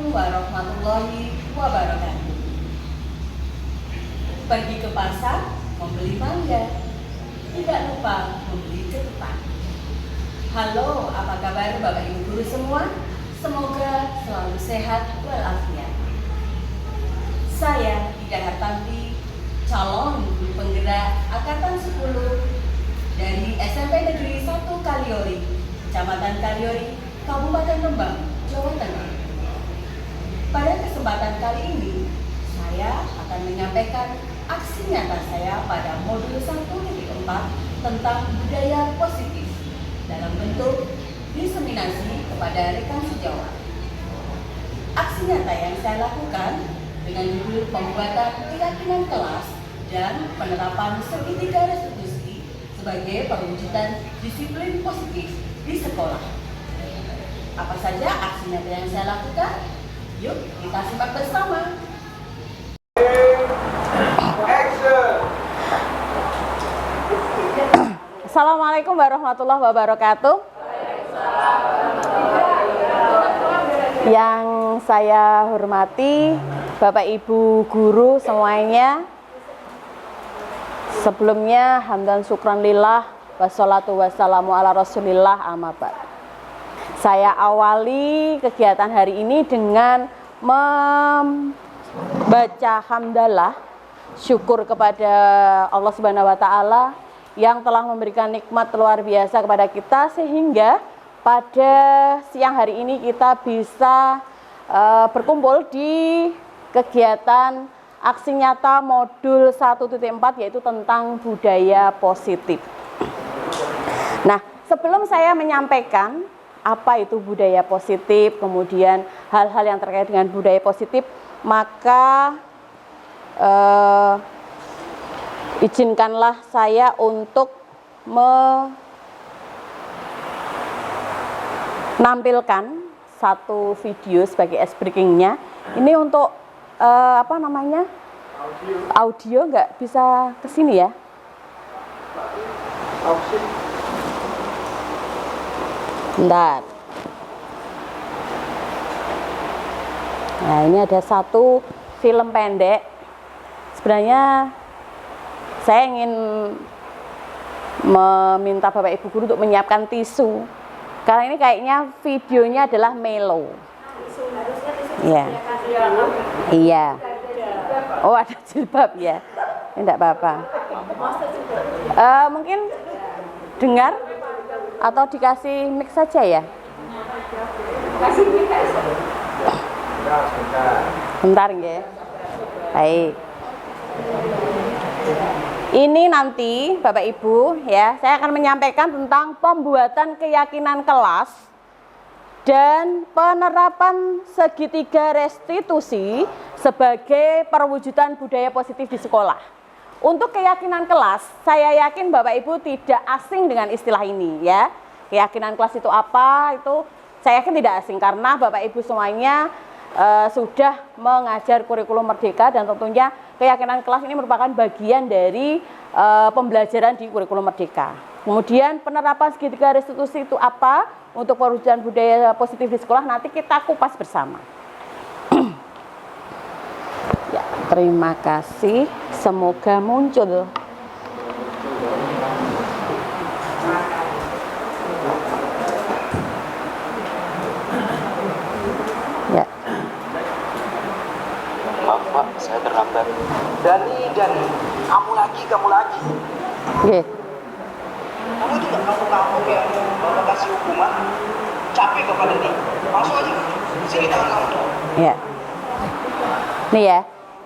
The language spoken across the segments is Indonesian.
warahmatullahi wabarakatuh. Pergi ke pasar, membeli mangga, tidak lupa membeli ketupat. Halo, apa kabar Bapak Ibu guru semua? Semoga selalu sehat walafiat. Saya Ida Hartanti, calon guru penggerak Angkatan 10 dari SMP Negeri 1 Kaliori, Kecamatan Kaliori, Kabupaten Rembang, Jawa Tengah. Pada kesempatan kali ini, saya akan menyampaikan aksi nyata saya pada modul 1.4 tentang budaya positif dalam bentuk diseminasi kepada rekan sejawat. Aksi nyata yang saya lakukan dengan judul pembuatan keyakinan kelas dan penerapan segitiga restitusi sebagai perwujudan disiplin positif di sekolah. Apa saja aksi nyata yang saya lakukan? Yuk kita simak bersama. Assalamualaikum warahmatullahi wabarakatuh. Yang saya hormati Bapak Ibu guru semuanya, sebelumnya hamdan syukran lillah wassalatu wassalamu ala rasulillah amma ba'd. Saya awali kegiatan hari ini dengan membaca hamdalah, syukur kepada Allah Subhanahu wa taala yang telah memberikan nikmat luar biasa kepada kita sehingga pada siang hari ini kita bisa berkumpul di kegiatan aksi nyata modul 1.4 yaitu tentang budaya positif. Nah, sebelum saya menyampaikan apa itu budaya positif, kemudian hal-hal yang terkait dengan budaya positif, maka izinkanlah saya untuk menampilkan satu video sebagai ice breaking-nya. Ini untuk audio nggak bisa kesini ya? Bentar. Nah, ini ada satu film pendek. Sebenarnya saya ingin meminta Bapak Ibu guru untuk menyiapkan tisu. Karena ini kayaknya videonya adalah melo. Iya. Iya. Oh, ada jilbab ya. Tidak apa-apa. Mungkin dengar atau dikasih mic saja ya? Kasih mic saja. Bentar ya. Baik. Ini nanti Bapak Ibu ya, saya akan menyampaikan tentang pembuatan keyakinan kelas dan penerapan segitiga restitusi sebagai perwujudan budaya positif di sekolah. Untuk keyakinan kelas, saya yakin Bapak Ibu tidak asing dengan istilah ini ya. Keyakinan kelas itu apa? Itu saya yakin tidak asing karena Bapak Ibu semuanya sudah mengajar kurikulum merdeka dan tentunya keyakinan kelas ini merupakan bagian dari pembelajaran di kurikulum merdeka. Kemudian penerapan segitiga restitusi itu apa? Untuk perwujudan budaya positif di sekolah nanti kita kupas bersama. Ya, terima kasih. Semoga muncul. Ya. Maaf Pak, saya terlambat. Dani, kamu lagi. Oke. Kamu itu gak kapok-kapok ya, Bapak kasih hukuman. Capek kok Pak Dani. Langsung aja, sini tangan kamu. Ya. Nih ya,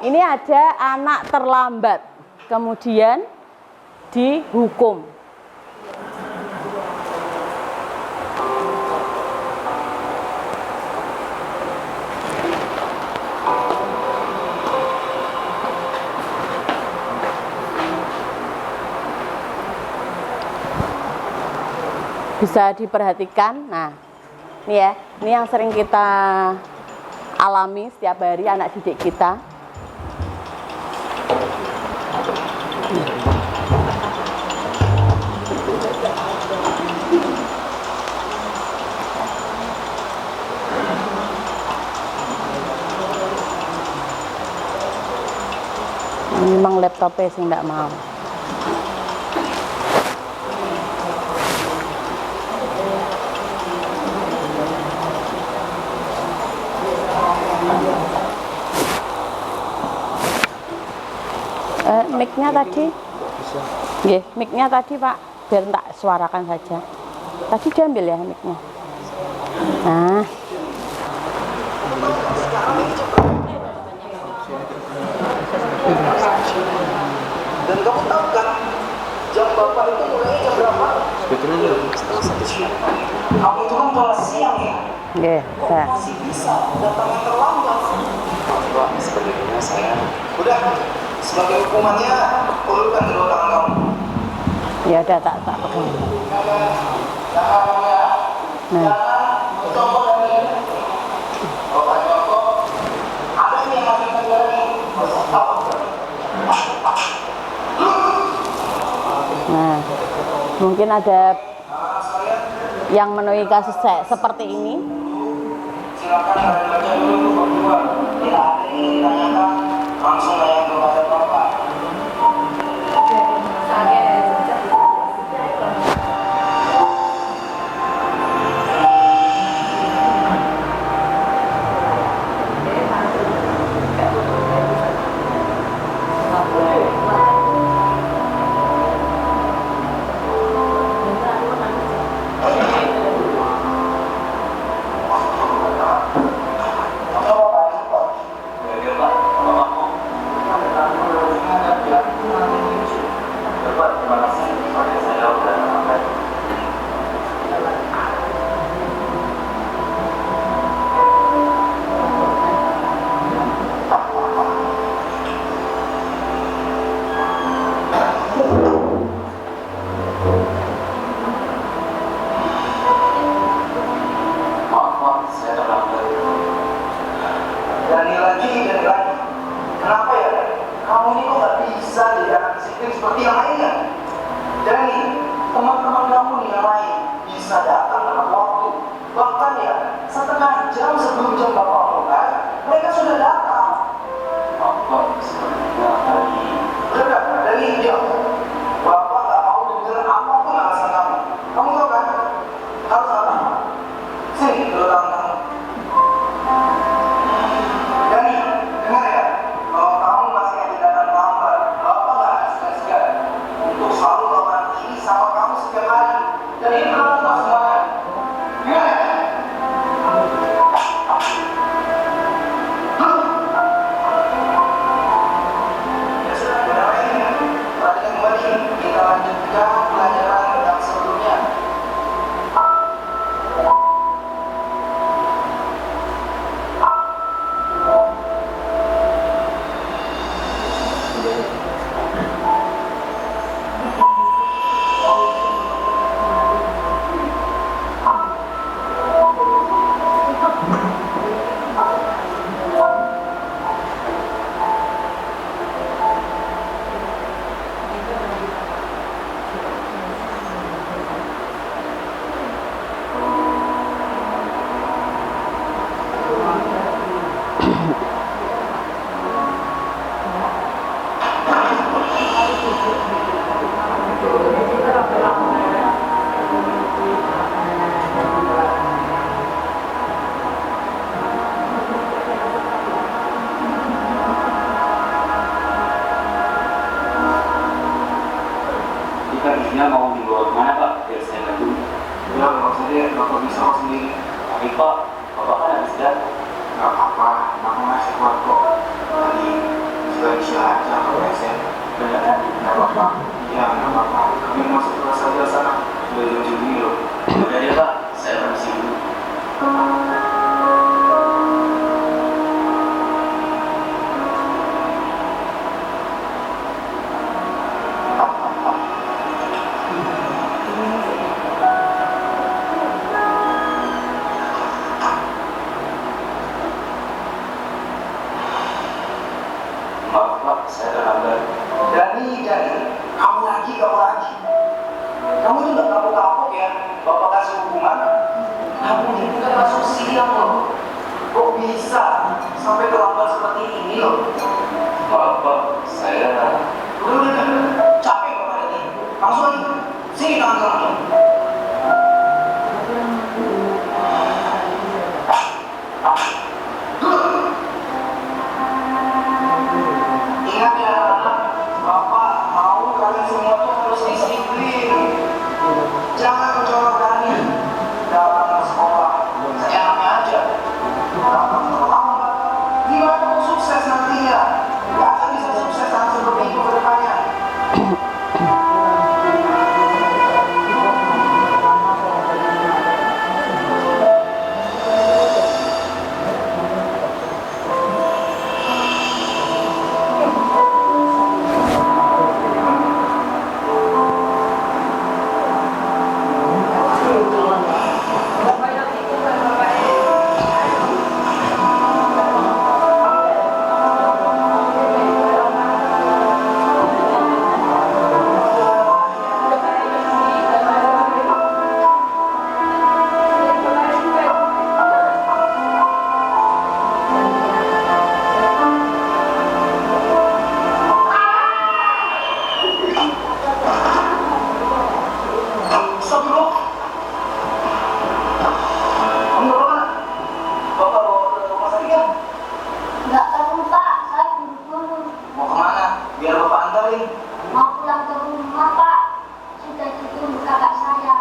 ini ada anak terlambat, kemudian dihukum. Bisa diperhatikan. Nah, ini ya, ini yang sering kita alami setiap hari anak didik kita. laptopnya sih nggak mau. Mic-nya tadi, nggih, mic-nya tadi Pak, biar tak suarakan saja. Tadi diambil ya mic-nya. Nah, Dan kamu tahu kan, jam bapak itu mulai jam berapa? Sebetulnya setengah 1 siang. Kamu itu kan kelas siang ya? nggih, saya. Masih bisa datangnya terlambat. Pak, sebenarnya saya. Udah, sebagai hukumannya, ulurkan kedua tangan kamu. Ya udah tak pegang. Nah, nah, mungkin ada yang menemui kasus seperti ini. Silakan kalian baca dulu berdua. Bila ada yang ditanyakan, langsung tanya kepada bapak. Dani lagi. Kenapa ya? Kamu ini kok gak bisa jadi anak disiplin seperti yang lainnya? Dani, teman-teman kamu nih yang lain bisa datang tepat waktu. Bahkan ya, setengah jam sebelum jam bapak mulai, mereka sudah datang. Bapak sebenarnya tadi. Udah, Dani, diam. Bapak gak mau dengar apapun alasan kamu. Kamu tahu kan? Harus apa? Sini, dulu tangan kamu. Dani, dengar ya, kalau kamu masih aja datang lambat, bapak gak akan segan-segan untuk selalu melakukan ini sama kamu setiap hari. Dan ini berlaku buat semuanya. Dengar ya? Ya sudah, benar ini. Perhatikan kembali, kita lanjutkan pelajaran yang sebelumnya. Kita isinya mau dibawa kemana Pak? Biar saya bantu. Ya, maksudnya bapak bisa kok sendiri. Tapi Pak, Bapak kan habis dan Gak apa-apa, aku masih kuat kok. Tadi sudah istirahat aja ke WC. beneran. Gak apa-apa. Iya, gak apa-apa. Kami masuk kelas aja sana. Sudah jam-jam ini loh. Udah ya Pak, saya permisi dulu. Maaf Pak, saya terlambat. Dani, kamu lagi. Kamu tuh gak kapok-kapok ya, bapak kasih hukuman. Kamu ini bukan masuk siang loh. Kok bisa sampai terlambat seperti ini loh? Maaf Pak, saya Sini tangan kamu. Ingat ya, Bapak mau kalian semua tuh harus disiplin. Jangan mencoba berani dalam bersekolah. Seenaknya aja. Dapat terlambat. Gimana mau sukses nantinya? Gak akan bisa sukses saat seperti itu ke depannya. Nggak tahu Pak, saya buru-buru. Mau kemana? Biar Bapak antarin. Mau pulang ke rumah Pak. Sudah ditunggu kakak saya.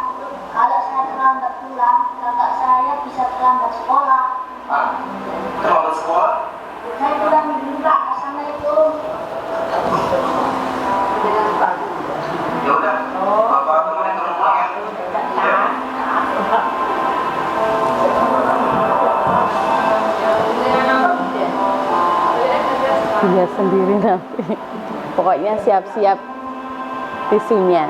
Kalau saya terlambat pulang, kakak saya bisa terlambat sekolah. Ah, terlambat sekolah? Saya pulang dulu Pak. Assalamualaikum. Ya udah, Bapak temenin turun pulang ya. Ya. Dia sendiri nanti. Pokoknya siap-siap tisunya.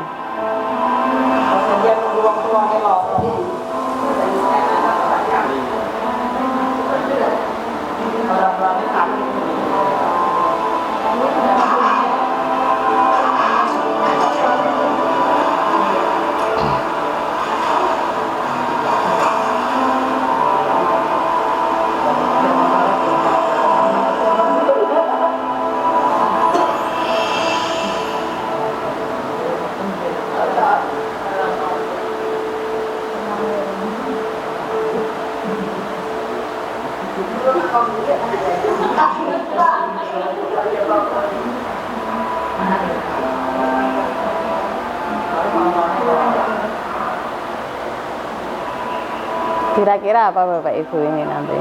Kira-kira apa Bapak Ibu ini nanti?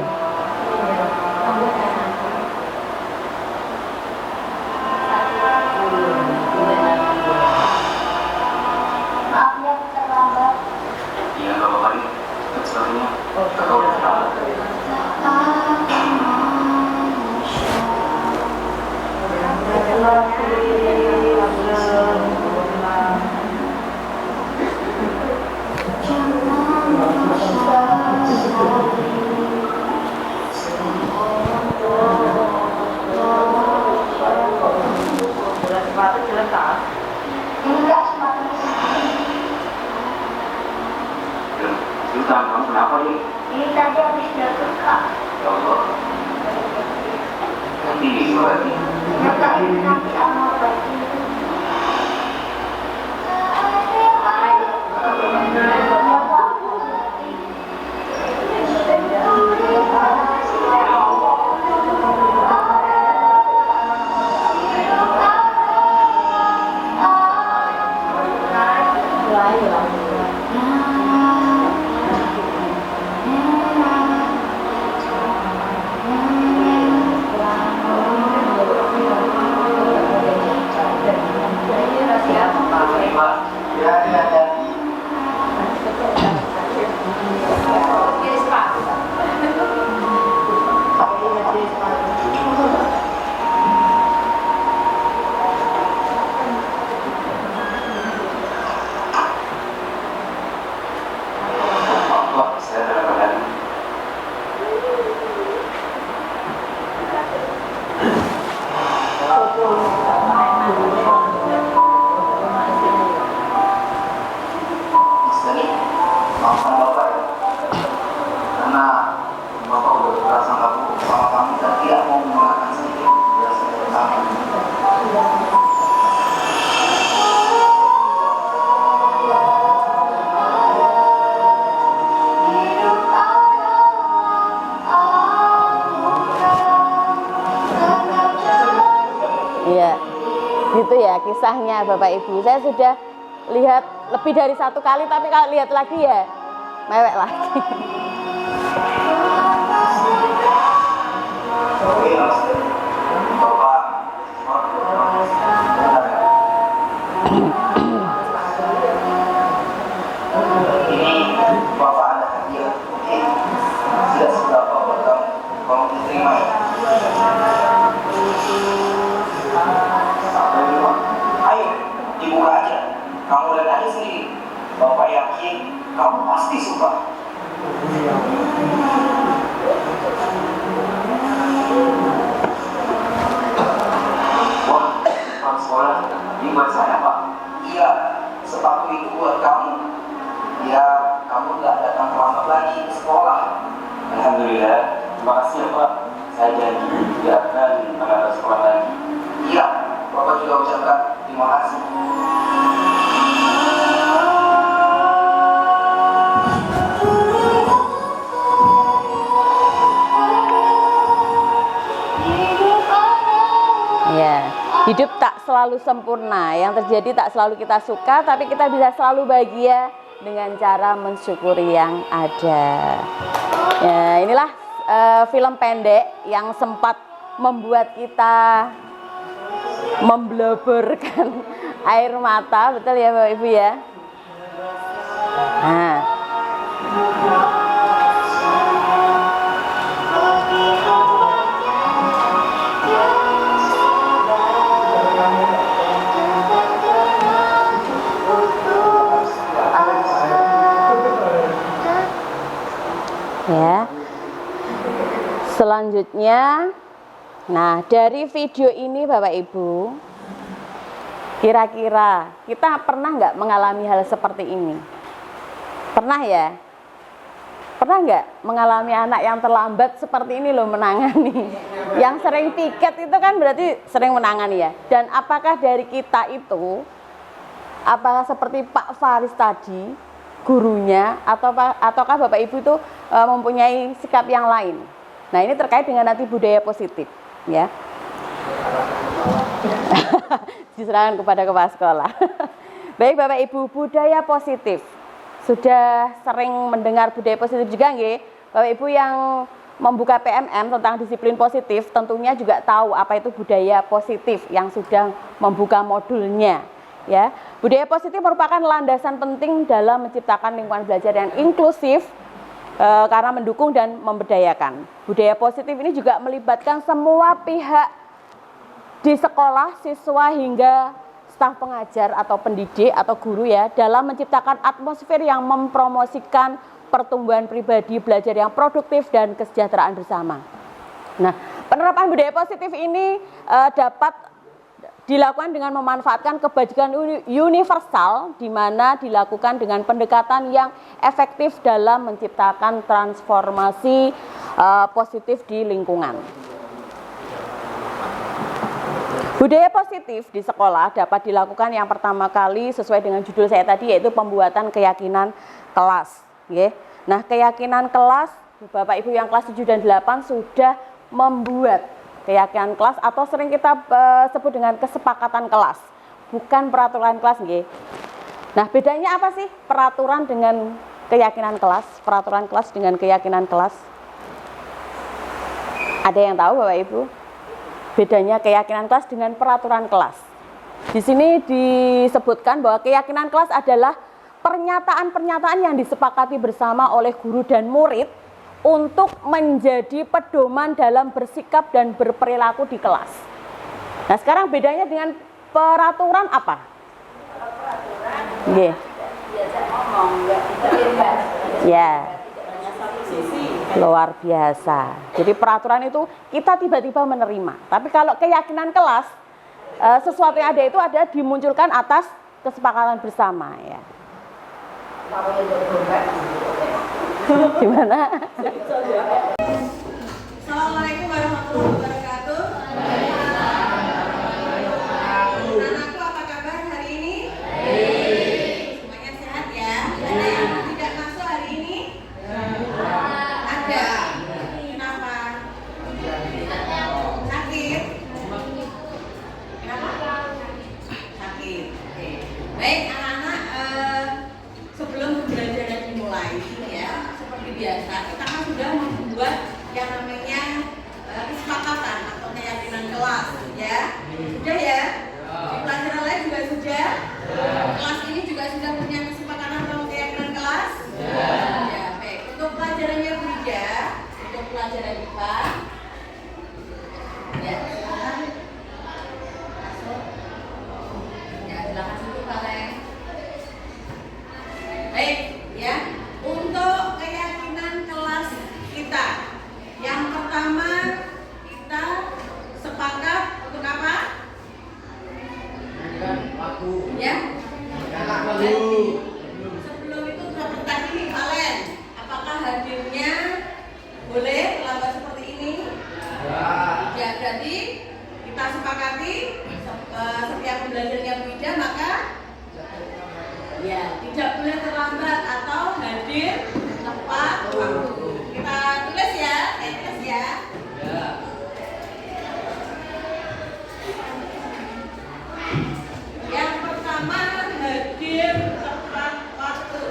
Maaf ya terlambat. Iya, nggak apa-apa nih. Sepertinya kakak udah terlambat. Enggak semakin Dan itu tangan kamu kenapa nih? ini tadi habis jatuh Kak. Ya Allah. Nanti berarti. Ya Kak, ini nanti aman. ya kisahnya Bapak Ibu. Saya sudah lihat lebih dari 1 kali, tapi kalau lihat lagi ya mewek lagi. Oke, Bapak. Ini Bapak ada hadiah, oke? Tidak seberapa buat kamu, kalau diterima ya. Ayo, dibuka aja. Kamu lihat aja sendiri. Bapak yakin kamu pasti suka. Wah, Pak sekolah, ini buat saya Pak. Iya, sepatu itu buat kamu. Ya, kamu nggak datang terlambat lagi ke sekolah. Alhamdulillah, terima kasih ya Pak. Saya janji tidak akan menata sekolah lagi. Iya, Bapak juga ucapkan terima kasih. Ya, hidup tak selalu sempurna. Yang terjadi tak selalu kita suka, tapi kita bisa selalu bahagia dengan cara mensyukuri yang ada. Ya, inilah film pendek yang sempat membuat kita membleberkan air mata, betul ya Bapak Ibu ya. Nah, ya. Selanjutnya, nah dari video ini Bapak Ibu, kira-kira kita pernah nggak mengalami hal seperti ini? Pernah ya? Pernah nggak mengalami anak yang terlambat seperti ini loh menangani? Yang sering piket itu kan berarti sering menangani ya. Dan apakah dari kita itu, apakah seperti Pak Faris tadi, gurunya, ataukah Bapak Ibu itu mempunyai sikap yang lain? Nah, ini terkait dengan nanti budaya positif, ya. Diserahkan kepada kepala sekolah. Baik Bapak Ibu, budaya positif. Sudah sering mendengar budaya positif juga nggih? Bapak Ibu yang membuka PMM tentang disiplin positif tentunya juga tahu apa itu budaya positif yang sudah membuka modulnya. Ya, budaya positif merupakan landasan penting dalam menciptakan lingkungan belajar yang inklusif karena mendukung dan memberdayakan. Budaya positif ini juga melibatkan semua pihak di sekolah, siswa hingga staf pengajar atau pendidik atau guru ya, dalam menciptakan atmosfer yang mempromosikan pertumbuhan pribadi, belajar yang produktif dan kesejahteraan bersama. Nah, penerapan budaya positif ini dapat dilakukan dengan memanfaatkan kebajikan universal, di mana dilakukan dengan pendekatan yang efektif dalam menciptakan transformasi positif di lingkungan. Budaya positif di sekolah dapat dilakukan yang pertama kali sesuai dengan judul saya tadi, yaitu pembuatan keyakinan kelas. Nah, keyakinan kelas, Bapak Ibu yang kelas 7 dan 8 sudah membuat keyakinan kelas atau sering kita sebut dengan kesepakatan kelas, bukan peraturan kelas nggih. Nah, bedanya apa sih peraturan dengan keyakinan kelas, peraturan kelas dengan keyakinan kelas? Ada yang tahu Bapak Ibu? Bedanya keyakinan kelas dengan peraturan kelas. Di sini disebutkan bahwa keyakinan kelas adalah pernyataan-pernyataan yang disepakati bersama oleh guru dan murid untuk menjadi pedoman dalam bersikap dan berperilaku di kelas. Nah, sekarang bedanya dengan peraturan apa? Peraturan diajak ngomong, enggak bebas. Ya. Luar biasa. Jadi peraturan itu kita tiba-tiba menerima. Tapi kalau keyakinan kelas, sesuatu yang ada itu ada dimunculkan atas kesepakatan bersama ya. Gimana? Assalamualaikum warahmatullahi wabarakatuh. Anakku, apa kabar hari ini? Semuanya sehat ya? Ada yang tidak masuk hari ini? Ada. Kenapa? Sakit? Kenapa? kita kan sudah membuat yang namanya kesepakatan atau keyakinan kelas, ya. Sudah ya? Di pelajaran lain juga sudah. Kelas ini juga sudah punya kesepakatan atau keyakinan kelas. Ya, baik. Untuk pelajarannya Bu Ida, untuk pelajaran IPA, ya, silakan masuk. Ya, silakan duduk kalian. Baik, ya. Untuk keyakinan kelas kita, yang pertama kita sepakat untuk apa? Ya. Sebelum itu tadi nih kalian, apakah hadirnya boleh terlambat seperti ini? Ya, berarti kita sepakati setiap pembelajarannya Bu Ida maka ya tidak boleh terlambat atau hadir tepat waktu. Kita tulis ya, tulis ya. Yang pertama hadir tepat waktu.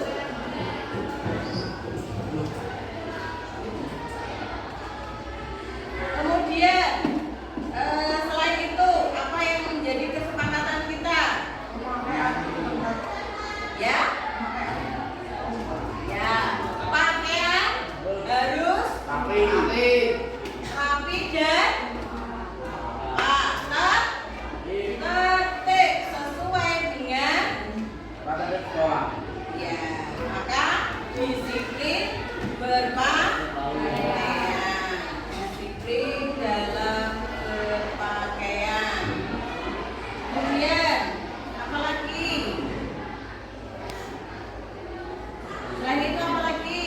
Kemudian selain itu apa yang menjadi kesepakatan kita? Ya, ya, pakaian harus rapi dan tertib sesuai dengan ya, maka disiplin berpakaian, disiplin dalam berpakaian. Kemudian apa lagi? Selain itu apa lagi?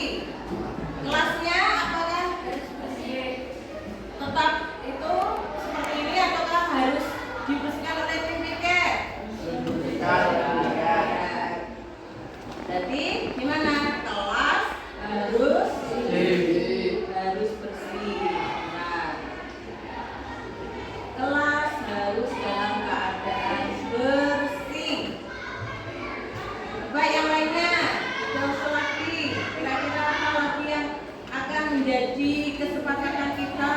Kelasnya apakah harus bersih? Tetap itu seperti ini ataukah harus dibersihkan oleh tim piket? Jadi gimana? Kelas harus bersih. Nah, kelas harus dalam keadaan bersih. Baik, yang lainnya tidak usah lagi. Kira-kira apa lagi yang akan menjadi kesepakatan kita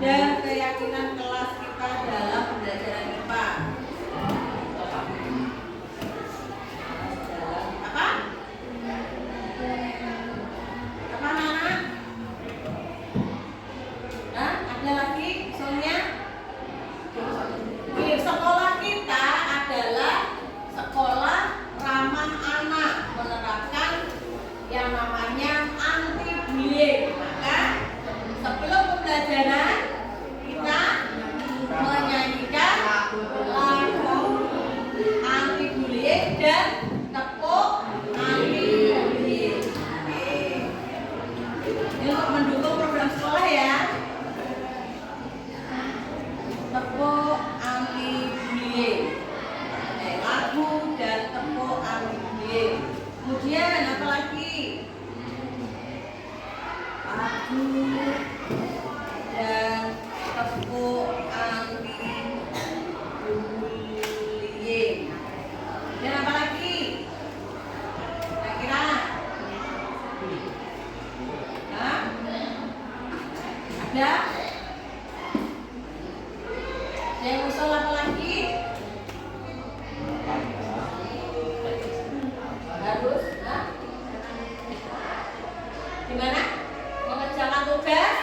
dan keyakinan kelas kita dalam pembelajaran IPA? Apa? Apa anak-anak? Nah, ada lagi soalnya? Sekolah kita adalah sekolah ramah anak, menerapkan yang namanya anti bullying. Maka sebelum pembelajaran kita menyanyikan lagu anti bullying dan tepuk anti bullying. Ini untuk mendukung program sekolah ya. Tepuk anti bullying. Lagu dan tepuk anti bullying. Kemudian apa lagi? Lagu dan tepuk anti bullying. Dan apa lagi? Kira-kira? Hah? Ada? Yang usul apa lagi? Harus, gimana? Mengerjakan tugas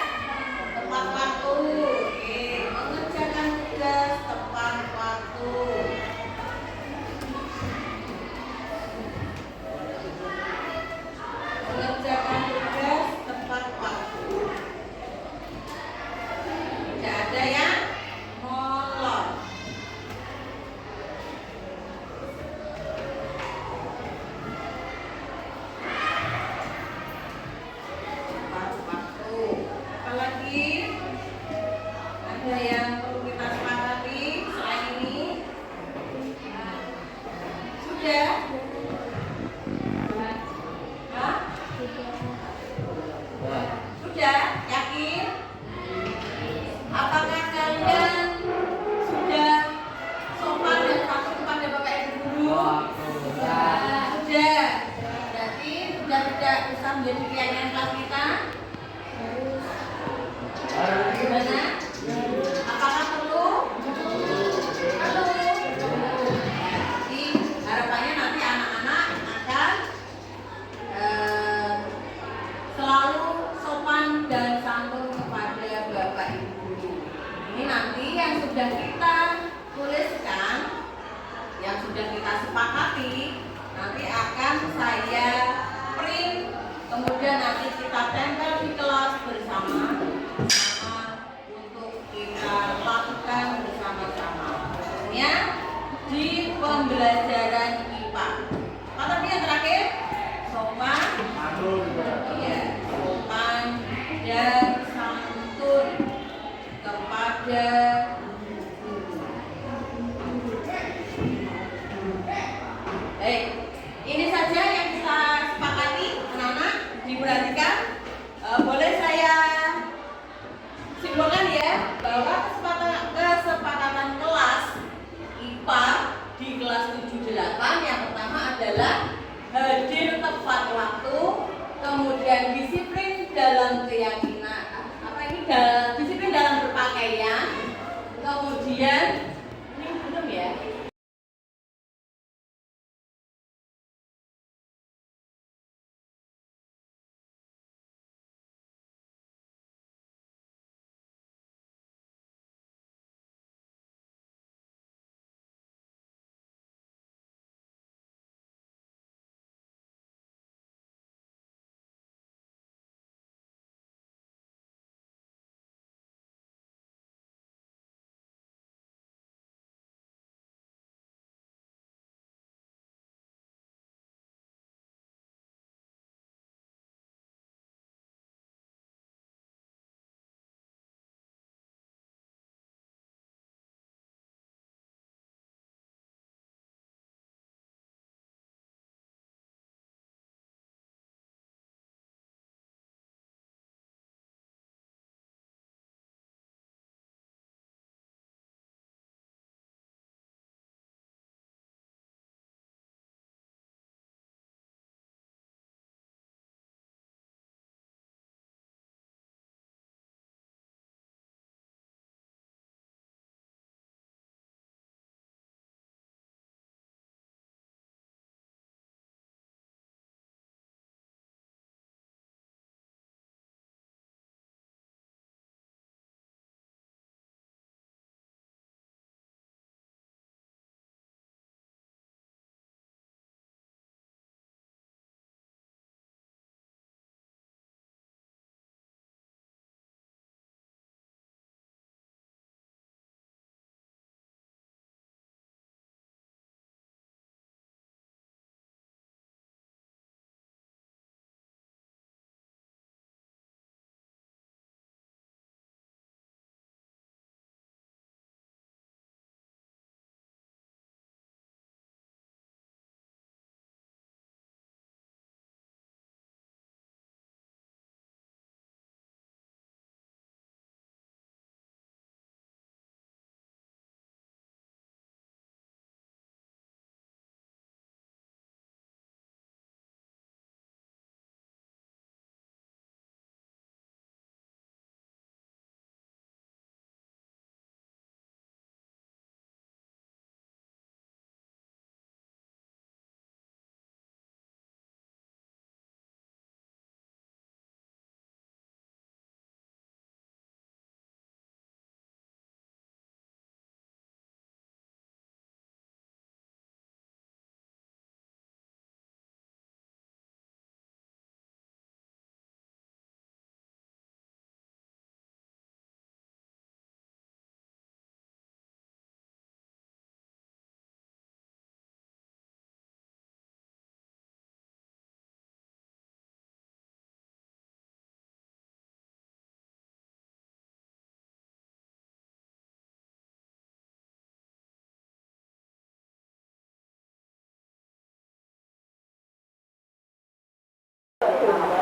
tepat waktu. Oke, mengerjakan tugas tepat waktu. Mengerjakan tugas tepat waktu. sudah kita tuliskan, yang sudah kita sepakati, nanti akan saya print, kemudian nanti kita tempel di kelas bersama untuk kita lakukan bersama-sama, khususnya di pembelajaran IPA. Apa tadi yang terakhir? Sopan, iya, sopan dan santun kepada baik, ini saja yang kita sepakati, anak-anak, diperhatikan. Boleh saya simpulkan ya, bahwa kesepakatan kelas IPA di kelas 7-8 yang pertama adalah hadir tepat waktu, kemudian disiplin dalam keyakinan, disiplin dalam berpakaian, kemudian ini belum ya.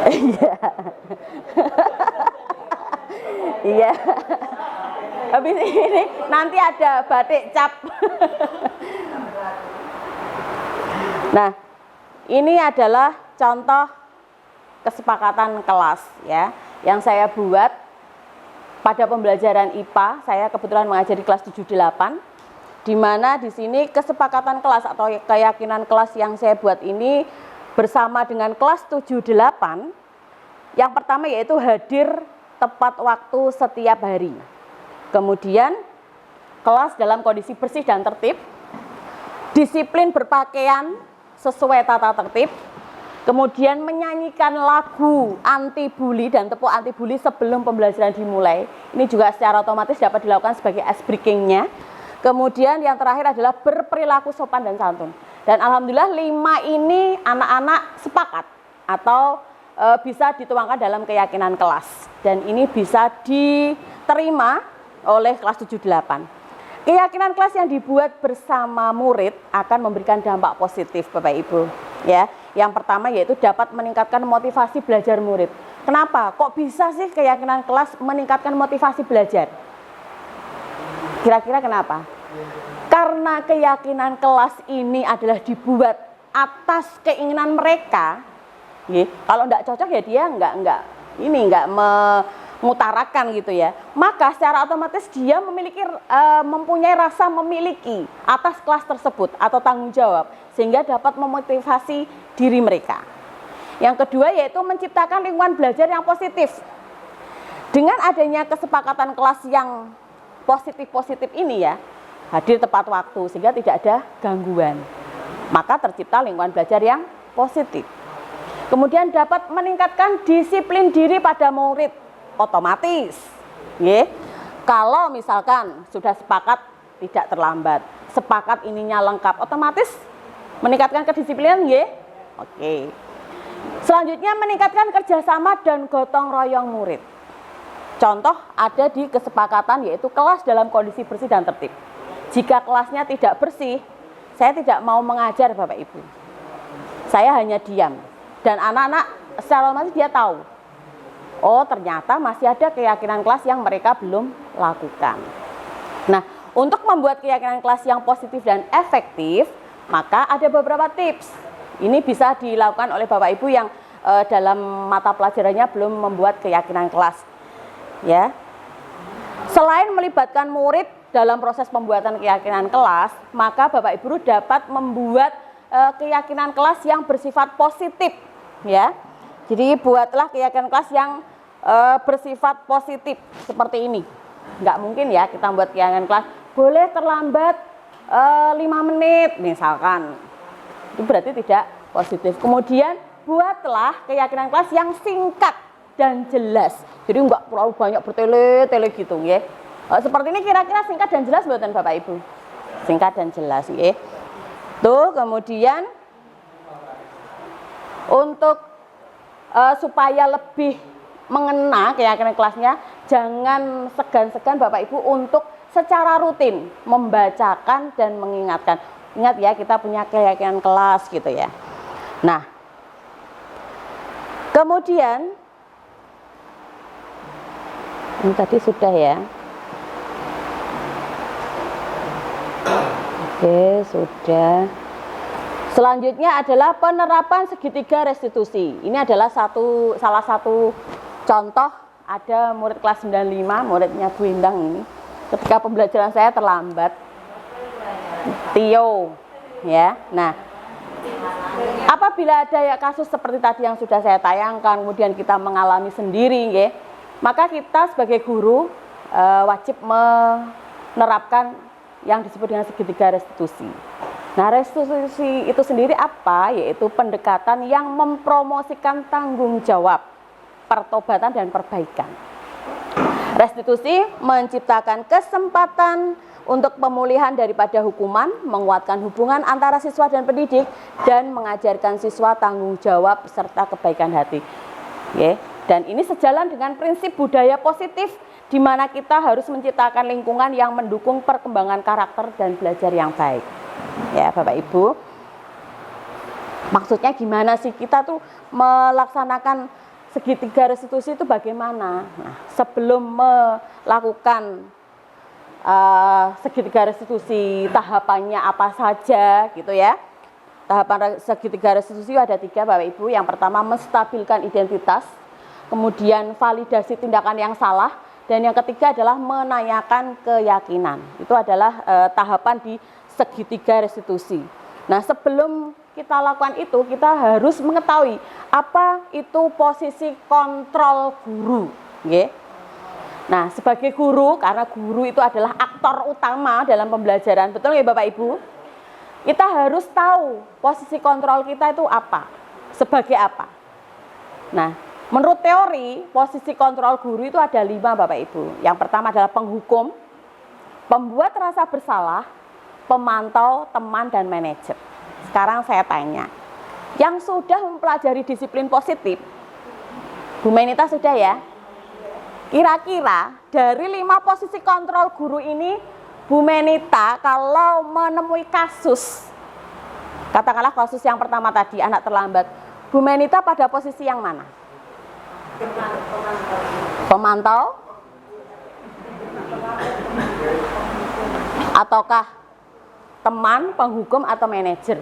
Iya. Iya. Habis ini nanti ada batik cap. Nah, ini adalah contoh kesepakatan kelas ya yang saya buat pada pembelajaran IPA. Saya kebetulan mengajari kelas 7-8, di mana di sini kesepakatan kelas atau keyakinan kelas yang saya buat ini bersama dengan kelas 7-8. Yang pertama yaitu hadir tepat waktu setiap hari. Kemudian kelas dalam kondisi bersih dan tertib, disiplin berpakaian sesuai tata tertib, kemudian menyanyikan lagu anti bully dan tepuk anti bully sebelum pembelajaran dimulai. Ini juga secara otomatis dapat dilakukan sebagai ice breaking-nya. Kemudian yang terakhir adalah berperilaku sopan dan santun. Dan alhamdulillah 5 ini anak-anak sepakat atau bisa dituangkan dalam keyakinan kelas. Dan ini bisa diterima oleh kelas 78. Keyakinan kelas yang dibuat bersama murid akan memberikan dampak positif Bapak Ibu. Ya, yang pertama yaitu dapat meningkatkan motivasi belajar murid. Kenapa? Kok bisa sih keyakinan kelas meningkatkan motivasi belajar? Kira-kira kenapa? Karena keyakinan kelas ini adalah dibuat atas keinginan mereka. Kalau enggak cocok ya dia enggak mengutarakan gitu ya. Maka secara otomatis dia mempunyai rasa memiliki atas kelas tersebut atau tanggung jawab sehingga dapat memotivasi diri mereka. Yang kedua yaitu menciptakan lingkungan belajar yang positif. Dengan adanya kesepakatan kelas yang positif-positif ini ya, hadir tepat waktu sehingga tidak ada gangguan. Maka tercipta lingkungan belajar yang positif. Kemudian dapat meningkatkan disiplin diri pada murid otomatis. Kalau misalkan sudah sepakat tidak terlambat, sepakat ininya lengkap, otomatis meningkatkan kedisiplinan Oke. Selanjutnya meningkatkan kerjasama dan gotong royong murid. Contoh ada di kesepakatan yaitu kelas dalam kondisi bersih dan tertib. Jika kelasnya tidak bersih, saya tidak mau mengajar Bapak Ibu. Saya hanya diam. Dan anak-anak secara otomatis dia tahu. Oh ternyata masih ada keyakinan kelas yang mereka belum lakukan. Nah untuk membuat keyakinan kelas yang positif dan efektif, maka ada beberapa tips. Ini bisa dilakukan oleh Bapak Ibu yang dalam mata pelajarannya belum membuat keyakinan kelas. Ya, selain melibatkan murid dalam proses pembuatan keyakinan kelas, maka Bapak Ibu dapat membuat keyakinan kelas yang bersifat positif, ya. Jadi buatlah keyakinan kelas yang bersifat positif seperti ini. Nggak mungkin ya kita buat keyakinan kelas boleh terlambat 5 menit misalkan. Itu berarti tidak positif. Kemudian buatlah keyakinan kelas yang singkat dan jelas. Jadi enggak terlalu banyak bertele-tele gitu nggih. Seperti ini kira-kira singkat dan jelas mboten Bapak Ibu? Singkat dan jelas nggih. Tuh, kemudian untuk supaya lebih mengena keyakinan kelasnya, jangan segan-segan Bapak Ibu untuk secara rutin membacakan dan mengingatkan. Ingat ya, kita punya keyakinan kelas gitu ya. Nah, kemudian ini tadi sudah ya. Oke, sudah. Selanjutnya adalah penerapan segitiga restitusi. Ini adalah salah satu contoh. Ada murid kelas 95, muridnya Bu Endang ini. Ketika pembelajaran saya terlambat, Tio, ya. Nah, apabila ada kasus seperti tadi yang sudah saya tayangkan, kemudian kita mengalami sendiri, ya, maka kita sebagai guru wajib menerapkan yang disebut dengan segitiga restitusi. Nah, restitusi itu sendiri apa? Yaitu pendekatan yang mempromosikan tanggung jawab, pertobatan dan perbaikan. Restitusi menciptakan kesempatan untuk pemulihan daripada hukuman, menguatkan hubungan antara siswa dan pendidik, dan mengajarkan siswa tanggung jawab serta kebaikan hati. Dan ini sejalan dengan prinsip budaya positif, di mana kita harus menciptakan lingkungan yang mendukung perkembangan karakter dan belajar yang baik. Ya, Bapak Ibu. Maksudnya gimana sih kita tuh melaksanakan segitiga restitusi itu bagaimana? Nah, sebelum melakukan segitiga restitusi, tahapannya apa saja gitu ya. Tahapan segitiga restitusi ada 3 Bapak Ibu. Yang pertama menstabilkan identitas, kemudian validasi tindakan yang salah, dan yang ketiga adalah menanyakan keyakinan. Itu adalah tahapan di segitiga restitusi. Nah, sebelum kita lakukan itu, kita harus mengetahui apa itu posisi kontrol guru. Nah, sebagai guru, karena guru itu adalah aktor utama dalam pembelajaran, betul ya Bapak Ibu? Kita harus tahu posisi kontrol kita itu apa, sebagai apa. Nah, menurut teori, posisi kontrol guru itu ada 5 Bapak Ibu. Yang pertama adalah penghukum, pembuat rasa bersalah, pemantau, teman, dan manajer. Sekarang saya tanya, yang sudah mempelajari disiplin positif, Bu Menita sudah ya? Kira-kira dari 5 posisi kontrol guru ini, Bu Menita kalau menemui kasus, katakanlah kasus yang pertama tadi, anak terlambat, Bu Menita pada posisi yang mana? Pemantau? Ataukah teman, penghukum, atau manajer?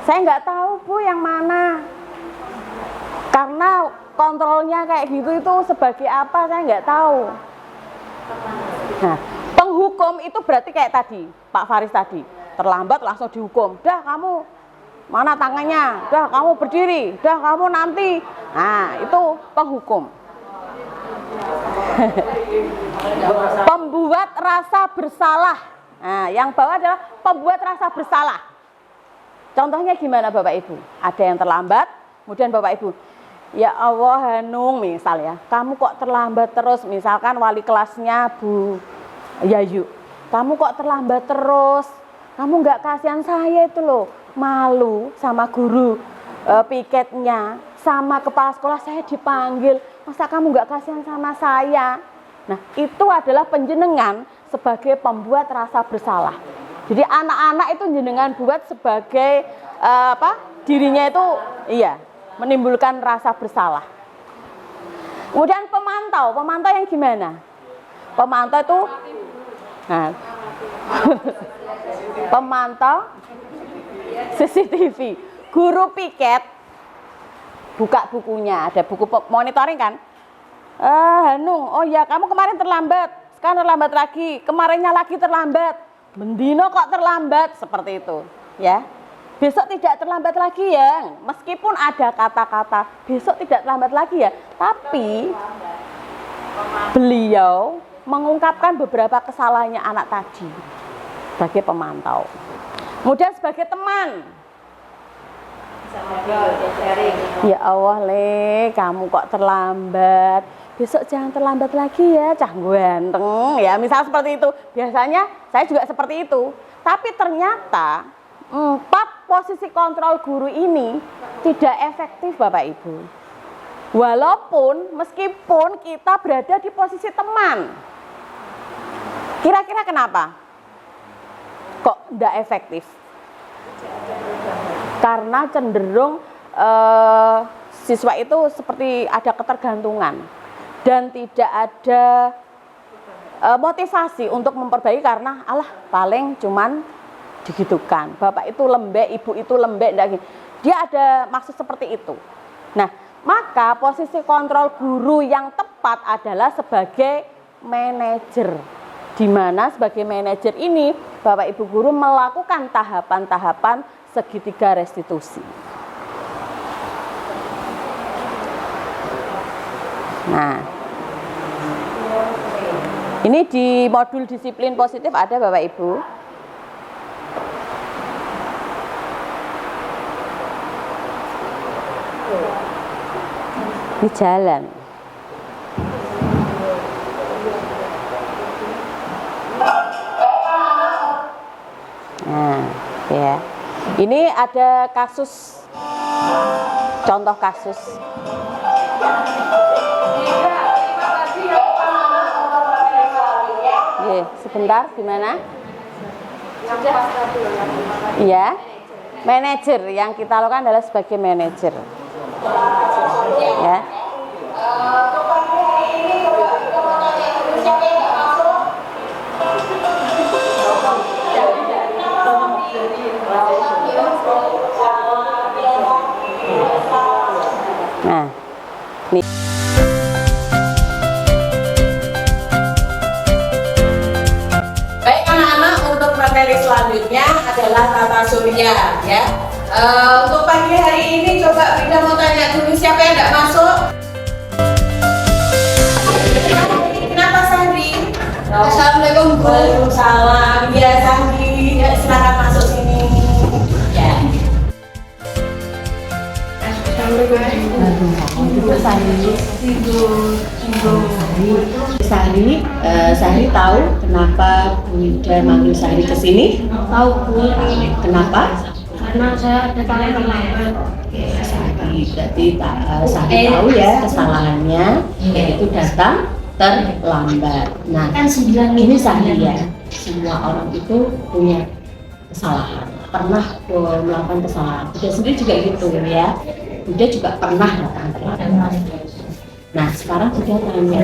Saya nggak tahu Bu yang mana. Karena kontrolnya kayak gitu itu sebagai apa saya nggak tahu. Nah, penghukum itu berarti kayak tadi, Pak Faris tadi, terlambat langsung dihukum. Dah kamu mana tangannya? Dah kamu berdiri. Dah kamu nanti. Nah, itu penghukum. Pembuat rasa bersalah. Nah, yang bawah adalah pembuat rasa bersalah. Contohnya gimana Bapak Ibu? Ada yang terlambat, kemudian Bapak Ibu, ya Allah Hanung misalnya, kamu kok terlambat terus, misalkan wali kelasnya Bu Yayu, kamu kok terlambat terus, kamu nggak kasihan saya itu loh, malu sama guru piketnya, sama kepala sekolah saya dipanggil, masa kamu nggak kasihan sama saya? Nah, itu adalah penjenengan sebagai pembuat rasa bersalah. Jadi anak-anak itu jenengan buat sebagai dirinya itu menimbulkan rasa bersalah. Kemudian pemantau yang gimana? Pemantau itu pemantau CCTV. Guru piket buka bukunya, ada buku monitoring kan? Hanung, oh ya kamu kemarin terlambat, sekarang terlambat lagi, kemarinnya lagi terlambat. Mendino kok terlambat, seperti itu ya. Besok tidak terlambat lagi ya, meskipun ada kata-kata besok tidak terlambat lagi ya, tapi beliau mengungkapkan beberapa kesalahannya anak tadi sebagai pemantau. Kemudian sebagai teman, ya Allah kamu kok terlambat, besok jangan terlambat lagi ya, cah ganteng ya, misal seperti itu. Biasanya saya juga seperti itu, tapi ternyata 4 posisi kontrol guru ini tidak efektif Bapak Ibu. Walaupun meskipun kita berada di posisi teman. Kira-kira kenapa? Kok tidak efektif? Karena cenderung siswa itu seperti ada ketergantungan dan tidak ada motivasi untuk memperbaiki karena paling cuman digitukan. Bapak itu lembek, ibu itu lembek, dia ada maksud seperti itu. Nah, maka posisi kontrol guru yang tepat adalah sebagai manajer, di mana sebagai manajer ini Bapak Ibu guru melakukan tahapan-tahapan segitiga restitusi. Nah, ini di modul disiplin positif ada Bapak Ibu. Ini jalan. Nah, ya. Ini ada kasus, contoh kasus. Sebentar, gimana? Iya, manajer yang kita lakukan adalah sebagai manajer. Ya. Nah, nih. Baik anak-anak, untuk materi selanjutnya adalah tata surya, ya. Untuk pagi hari ini coba Bunda mau tanya dulu siapa yang nggak masuk? Kenapa Assalamualaikum Bu. Waalaikumsalam. Ya Sandi, ya, silakan masuk sini. Ya. Sahri tahu kenapa Bu Ida manggil Sahri ke sini? Tahu Bu. Kenapa? Karena saya datang terlambat. Sahri tahu ya kesalahannya yaitu datang terlambat. Nah, Kan 9 ini Sahri ya. Semua orang itu punya kesalahan, pernah melakukan kesalahan. Buddha sendiri juga gitu ya. Buddha juga pernah datang terlambat. Nah, sekarang Buddha tanya,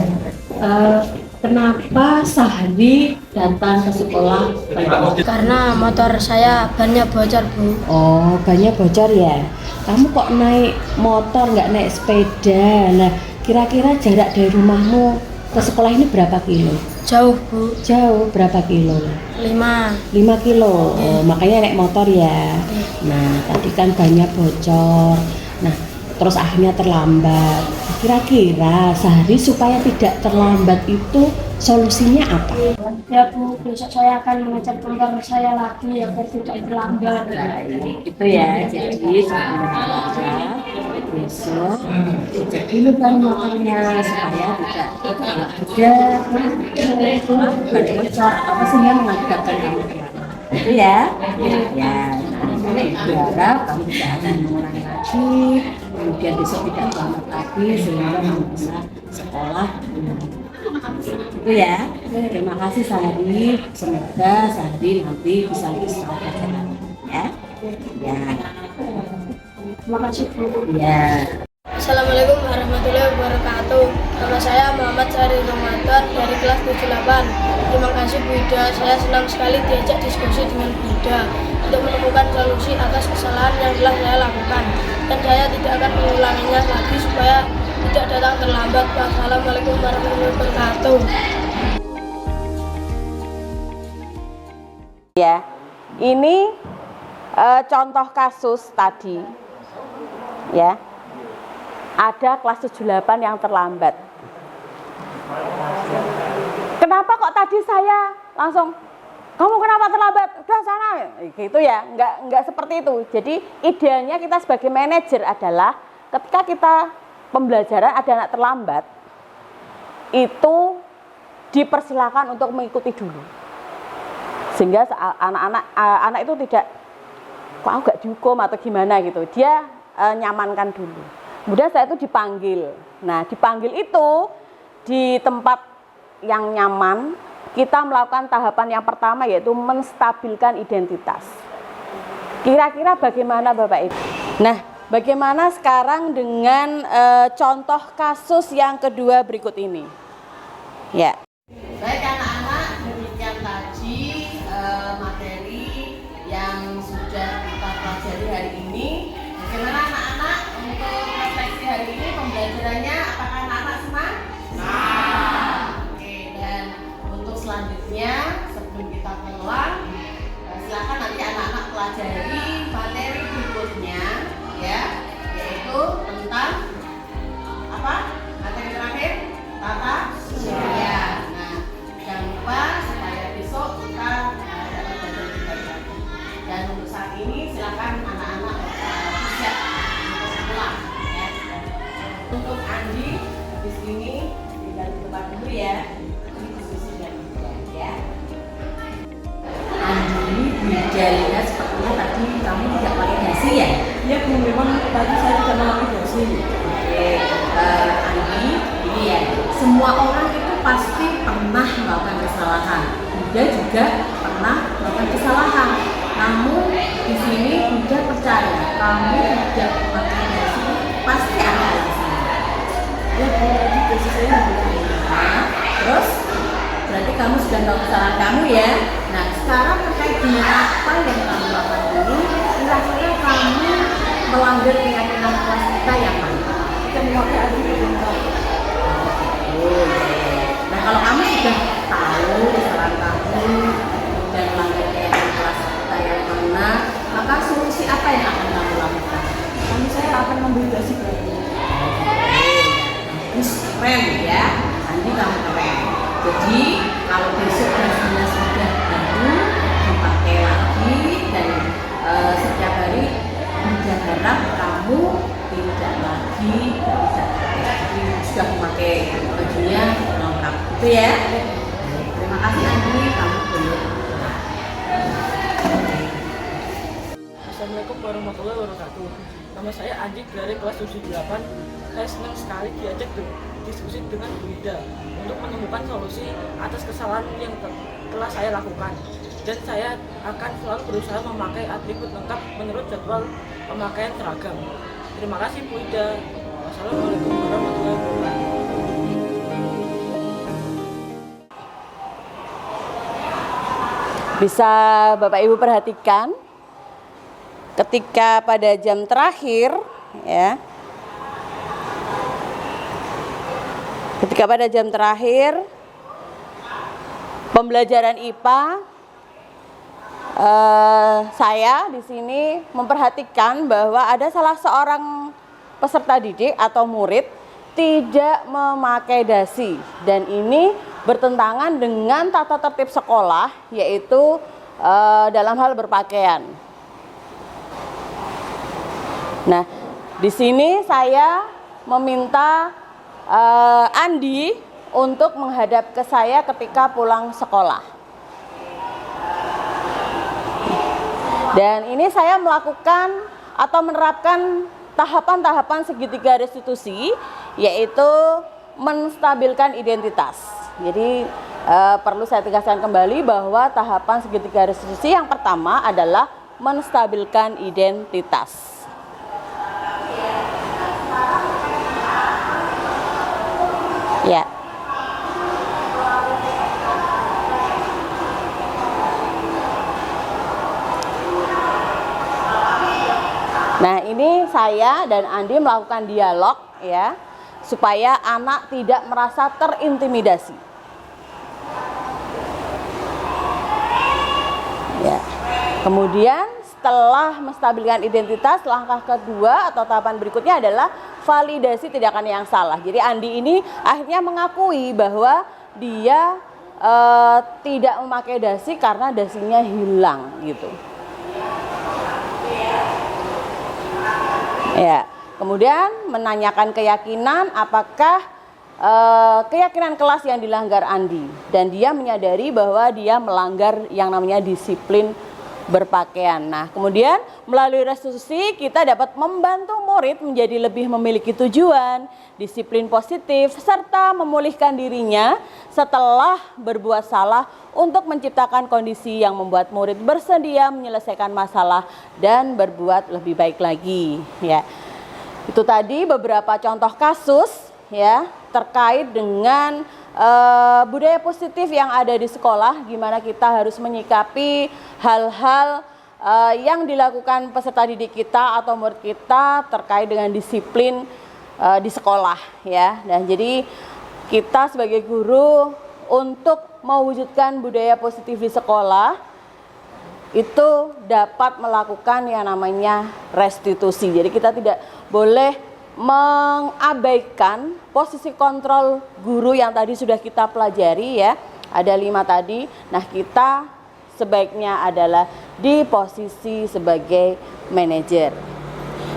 kenapa Sahri datang ke sekolah terlambat? Karena motor saya bannya bocor Bu. Oh, banyak bocor ya. Kamu kok naik motor nggak naik sepeda? Nah, kira-kira jarak dari rumahmu ke sekolah ini berapa kilo? Jauh Bu. Jauh, berapa kilo? 5. 5 kilo. Oh, makanya naik motor ya. Nah, tadi kan banyak bocor. Nah, terus akhirnya terlambat. Kira-kira Sahri supaya tidak terlambat itu solusinya apa? Ya Bu, besok saya akan mengecek motor saya lagi agar tidak terlambat. Itu ya, jadi sebenarnya besok cek dulu kan motornya supaya tidak ada bocor apa sehingga mengakibatkan kamu terlambat. Itu ya, ya. Berharap kamu tidak akan mengulangi lagi, kemudian besok tidak terlambat lagi sehingga kamu bisa sekolah. Itu ya. Terima kasih Sahri. Semoga Sahri nanti bisa lebih sekolah ya. Ya. Terima kasih Bu. Ya. Assalamualaikum warahmatullahi wabarakatuh. Nama saya Muhammad Sari Ramadan dari kelas 78. Terima kasih Bu Ida, saya senang sekali diajak diskusi dengan Bu Ida untuk menemukan solusi atas kesalahan yang telah saya lakukan. Dan saya tidak akan mengulanginya lagi supaya tidak datang terlambat. Wassalamualaikum warahmatullahi wabarakatuh. Ya. Ini contoh kasus tadi. Ya. Ada kelas 78 yang terlambat. Kenapa kok tadi saya langsung, kamu kenapa terlambat? Udah sana, gitu ya. Enggak seperti itu. Jadi idealnya kita sebagai manajer adalah ketika kita pembelajaran ada anak terlambat, itu dipersilakan untuk mengikuti dulu. Sehingga anak itu tidak, kok aku gak dihukum atau gimana gitu. Dia nyamankan dulu. Kemudian saya itu dipanggil. Nah, dipanggil itu di tempat yang nyaman, kita melakukan tahapan yang pertama yaitu menstabilkan identitas. Kira-kira bagaimana Bapak Ibu? Nah, bagaimana sekarang dengan contoh kasus yang kedua berikut ini? Ya. Baik anak-anak, demikian tadi materi yang sudah kita pelajari hari ini. Bagaimana anak-anak untuk refleksi hari ini pembelajarannya? Apakah anak-anak senang? Oke, dan untuk selanjutnya sebelum kita pulang, silakan nanti anak-anak pelajari materi berikutnya, ya, yaitu tentang apa? Materi terakhir, tata surya. Nah, jangan lupa supaya besok kita dapat belajar lebih baik lagi. Dan untuk saat ini silakan anak-anak siap untuk pulang, ya. Untuk Andi di sini tinggal di tempat dulu ya. Ini diskusi dan ya. Andi, Widya, sepertinya tadi kamu tidak pakai dasi ya? Iya Bu, memang tadi saya tidak memakai dasi. Oke, Andi, ini ya. Semua orang itu pasti pernah melakukan kesalahan. Buddha juga pernah melakukan kesalahan. Namun di sini Buddha percaya kamu tidak memakai dasi pasti ada alasan. Ya Bu, tadi dasi saya tidak. Nah, terus berarti kamu sudah tahu kesalahan kamu ya. Nah, sekarang terkait dengan apa yang kamu lakukan ini, kira-kira kamu melanggar keyakinan kelas kita yang mana? Kita memakai adik perintah. Nah, kalau kamu sudah tahu kesalahan kamu dan melanggar keyakinan kelas kita yang mana, maka solusi apa yang akan kamu lakukan? Saya akan membeli dasi baru. Terus keren ya, nanti kamu keren. Jadi kalau besok Gitu ya. Terima kasih Andi, kamu dulu. Assalamualaikum warahmatullahi wabarakatuh. Nama saya Andi dari kelas 78. Saya senang sekali diajak diskusi dengan Bu Ida untuk menemukan solusi atas kesalahan yang telah saya lakukan. Dan saya akan selalu berusaha memakai atribut lengkap menurut jadwal pemakaian seragam. Terima kasih Bu Ida. Wassalamualaikum warahmatullahi wabarakatuh. Bisa Bapak Ibu perhatikan ketika pada jam terakhir ya. Ketika pada jam terakhir pembelajaran IPA, saya di sini memperhatikan bahwa ada salah seorang peserta didik atau murid tidak memakai dasi, dan ini bertentangan dengan tata tertib sekolah, yaitu dalam hal berpakaian. Nah, di sini saya meminta Andi untuk menghadap ke saya ketika pulang sekolah. Dan ini saya melakukan atau menerapkan tahapan-tahapan segitiga restitusi, yaitu menstabilkan identitas. Jadi perlu saya tegaskan kembali bahwa tahapan segitiga restitusi yang pertama adalah menstabilkan identitas. Ya. Nah, ini saya dan Andi melakukan dialog ya, supaya anak tidak merasa terintimidasi. Ya. Kemudian setelah menstabilkan identitas, langkah kedua atau tahapan berikutnya adalah validasi tindakan yang salah. Jadi Andi ini akhirnya mengakui bahwa dia tidak memakai dasi karena dasinya hilang gitu. Ya, kemudian menanyakan keyakinan apakah keyakinan kelas yang dilanggar Andi, dan dia menyadari bahwa dia melanggar yang namanya disiplin berpakaian. Nah, kemudian melalui restitusi kita dapat membantu murid menjadi lebih memiliki tujuan, disiplin positif, serta memulihkan dirinya setelah berbuat salah untuk menciptakan kondisi yang membuat murid bersedia menyelesaikan masalah dan berbuat lebih baik lagi. Ya, itu tadi beberapa contoh kasus ya terkait dengan budaya positif yang ada di sekolah, gimana kita harus menyikapi hal-hal yang dilakukan peserta didik kita atau murid kita terkait dengan disiplin di sekolah ya. Dan jadi kita sebagai guru untuk mewujudkan budaya positif di sekolah itu dapat melakukan yang namanya restitusi. Jadi kita tidak boleh mengabaikan posisi kontrol guru yang tadi sudah kita pelajari ya, ada 5 tadi. Nah, kita sebaiknya adalah di posisi sebagai manajer.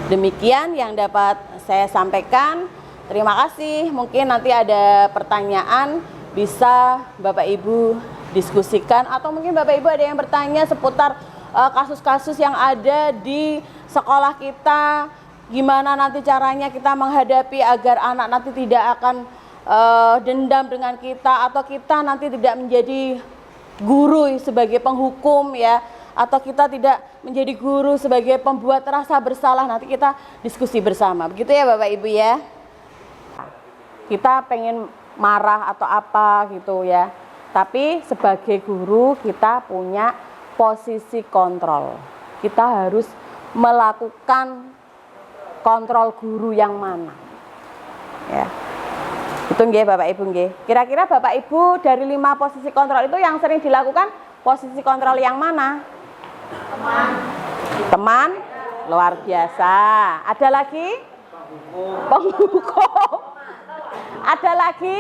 Demikian yang dapat saya sampaikan. Terima kasih. Mungkin nanti ada pertanyaan bisa Bapak Ibu diskusikan, atau mungkin Bapak Ibu ada yang bertanya seputar kasus-kasus yang ada di sekolah kita. Gimana nanti caranya kita menghadapi agar anak nanti tidak akan dendam dengan kita, atau kita nanti tidak menjadi guru sebagai penghukum ya, atau kita tidak menjadi guru sebagai pembuat rasa bersalah. Nanti kita diskusi bersama. Begitu ya Bapak Ibu ya. Kita pengen marah atau apa gitu ya. Tapi sebagai guru kita punya posisi kontrol. Kita harus melakukan kontrol guru yang mana ya, itu nggih Bapak Ibu nggih. Kira-kira Bapak Ibu dari 5 posisi kontrol itu yang sering dilakukan posisi kontrol yang mana? Teman luar biasa. Ada lagi? Penghukum. Ada lagi?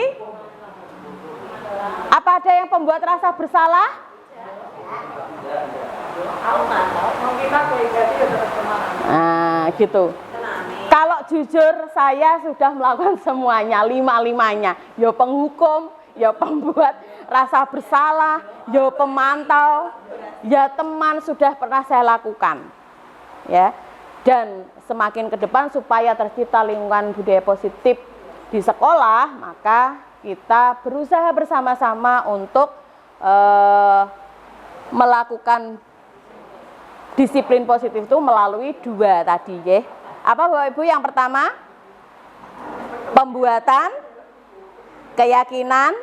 Apa ada yang pembuat rasa bersalah? Nah gitu. Kalau jujur saya sudah melakukan semuanya, 5-5-nya. Ya penghukum, ya pembuat rasa bersalah, ya pemantau, ya teman sudah pernah saya lakukan. Ya. Dan semakin ke depan supaya tercipta lingkungan budaya positif di sekolah, maka kita berusaha bersama-sama untuk melakukan disiplin positif itu melalui 2 tadi ya. Apa Bapak Ibu? Yang pertama, pembuatan keyakinan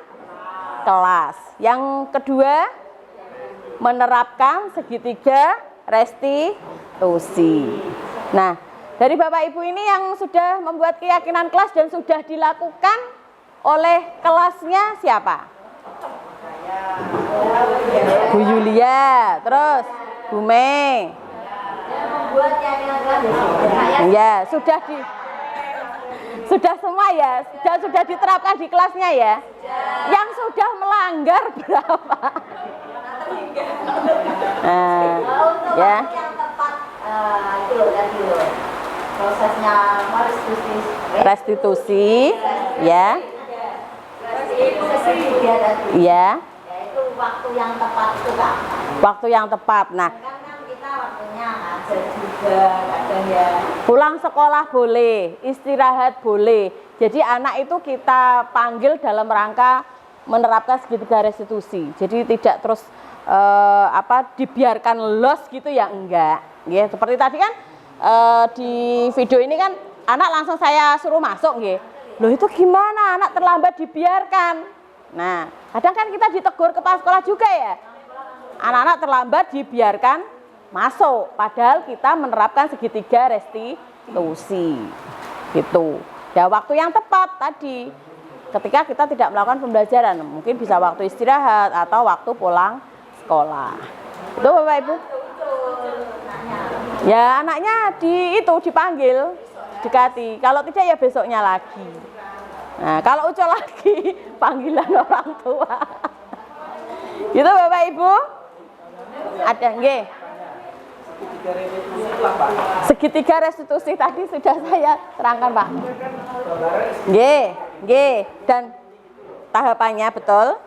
kelas. Yang kedua, menerapkan segitiga restitusi. Nah, dari Bapak Ibu ini yang sudah membuat keyakinan kelas dan sudah dilakukan oleh kelasnya siapa? Bu Yulia, terus Bu Mei. Ya, sudah semua ya, sudah diterapkan di kelasnya ya. Yang sudah melanggar berapa? Nah, ya. Yang tepat itu loh tadi loh. Prosesnya Restitusi, ya. Restitusi tadi. Ya. Yaitu waktu yang tepat itu Kak. Waktu yang tepat. Nah, Kan kita waktunya ngajar juga kadang ya. pulang sekolah boleh, istirahat boleh. Jadi anak itu kita panggil dalam rangka menerapkan segitiga restitusi. Jadi tidak terus dibiarkan los gitu ya, enggak. Ya, seperti tadi kan di video ini kan anak langsung saya suruh masuk nggih. Loh itu gimana anak terlambat dibiarkan? Nah, kadang kan kita ditegur kepala sekolah juga ya. Anak-anak terlambat dibiarkan masuk, padahal kita menerapkan segitiga restitusi. Gitu. Ya waktu yang tepat tadi. Ketika kita tidak melakukan pembelajaran, mungkin bisa waktu istirahat atau waktu pulang sekolah. Itu Bapak Ibu. Ya anaknya dipanggil, dekati. Kalau tidak ya besoknya lagi. Nah, kalau ucul lagi panggilan orang tua. Gitu Bapak Ibu. Ada nggih? Segitiga restitusi tadi sudah saya terangkan, Pak. Nggih. Dan tahapannya betul.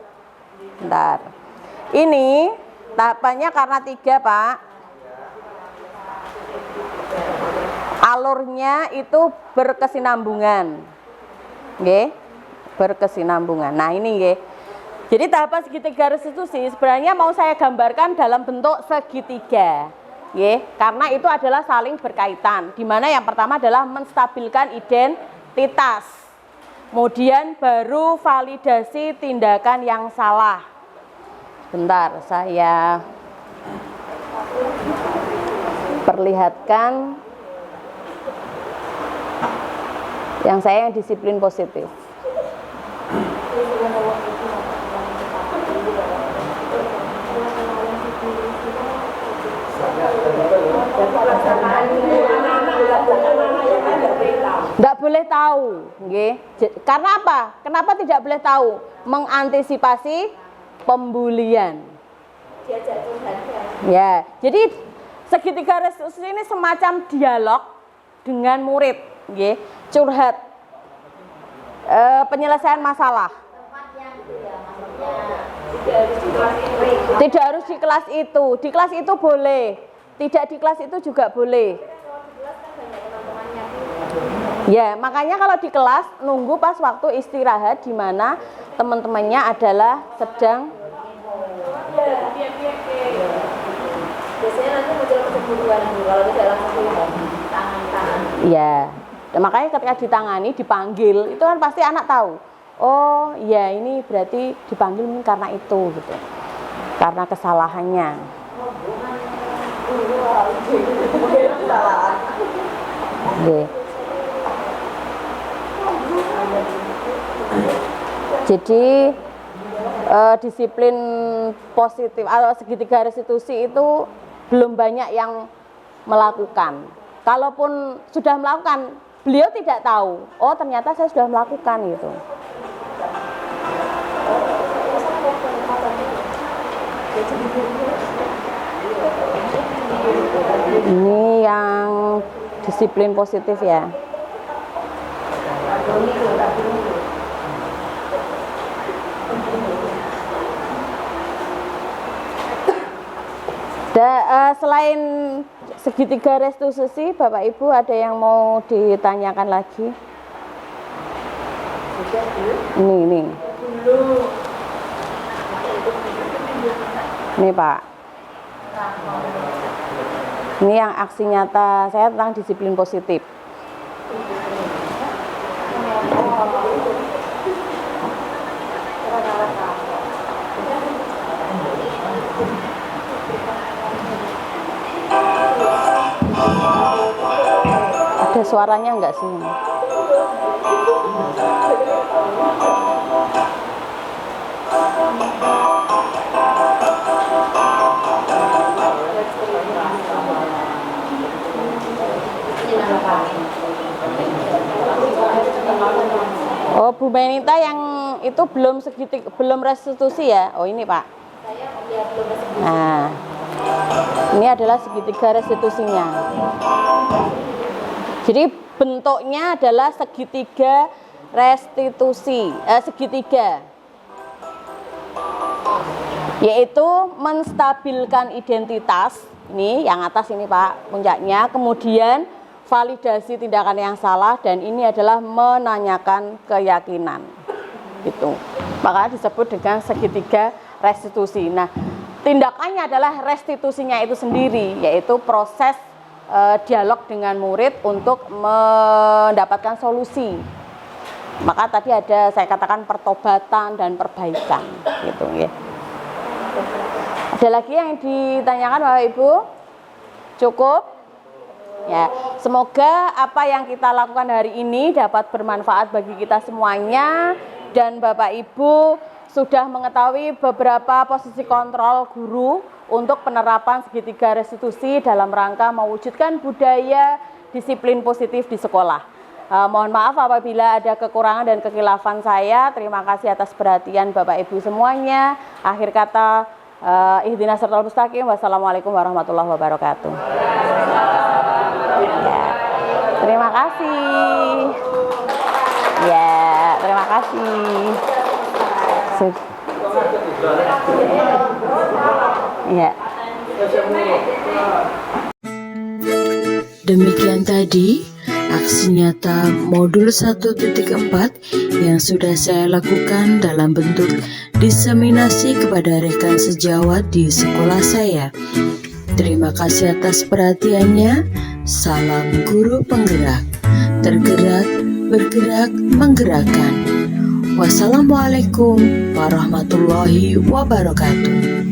Bentar. Ini tahapannya karena 3, Pak. Alurnya itu berkesinambungan. Nggih. Berkesinambungan. Nah, ini nggih. Jadi tahapan segitiga restitusi sebenarnya mau saya gambarkan dalam bentuk segitiga. Karena itu adalah saling berkaitan. Di mana yang pertama adalah menstabilkan identitas. Kemudian baru validasi tindakan yang salah. Bentar, saya perlihatkan yang saya yang disiplin positif. Tidak boleh tahu, nggih. Karena apa? Kenapa tidak boleh tahu? Mengantisipasi pembulian. Ya, jadi segitiga restitusi ini semacam dialog dengan murid, nggih. Curhat, penyelesaian masalah. Tidak harus di kelas itu. Di kelas itu boleh. Tidak di kelas itu juga boleh. Ya, makanya kalau di kelas nunggu pas waktu istirahat di mana teman-temannya adalah sedang. Biasanya nanti muncul kecemburuan kalau tidak langsung tangan. Ya, dan makanya ketika ditangani, dipanggil, itu kan pasti anak tahu. Oh, ya ini berarti dipanggil mungkin karena itu gitu. Karena kesalahannya. Oke. Jadi disiplin positif atau segitiga restitusi itu belum banyak yang melakukan. Kalaupun sudah melakukan, beliau tidak tahu. Oh, ternyata saya sudah melakukan gitu. Ini yang disiplin positif ya. Selain segitiga restitusi, Bapak Ibu ada yang mau ditanyakan lagi? Ini. Ini Pak. Ini yang aksi nyata saya tentang disiplin positif. Ada suaranya enggak sih? Oh, Bu Benita yang itu belum restitusi ya? Oh, ini Pak. Nah, ini adalah segitiga restitusinya. Jadi bentuknya adalah segitiga restitusi, segitiga, yaitu menstabilkan identitas. Ini yang atas ini Pak, puncaknya. Kemudian validasi tindakan yang salah, dan ini adalah menanyakan keyakinan. Gitu. Maka disebut dengan segitiga restitusi. Nah, tindakannya adalah restitusinya itu sendiri, yaitu proses dialog dengan murid untuk mendapatkan solusi. Maka tadi ada saya katakan pertobatan dan perbaikan, gitu ya. Ada lagi yang ditanyakan Bapak Ibu? Cukup? Ya, semoga apa yang kita lakukan hari ini dapat bermanfaat bagi kita semuanya, dan Bapak Ibu sudah mengetahui beberapa posisi kontrol guru untuk penerapan segitiga restitusi dalam rangka mewujudkan budaya disiplin positif di sekolah. Mohon maaf apabila ada kekurangan dan kekhilafan saya. Terima kasih atas perhatian Bapak Ibu semuanya. Akhir kata, ihdinas siratal mustaqim. Wassalamualaikum warahmatullahi wabarakatuh. Ya, terima kasih. Ya, terima kasih. Ya. Demikian tadi aksi nyata modul 1.4 yang sudah saya lakukan dalam bentuk diseminasi kepada rekan sejawat di sekolah saya. Terima kasih atas perhatiannya. Salam guru penggerak, tergerak, bergerak, menggerakkan. Wassalamualaikum warahmatullahi wabarakatuh.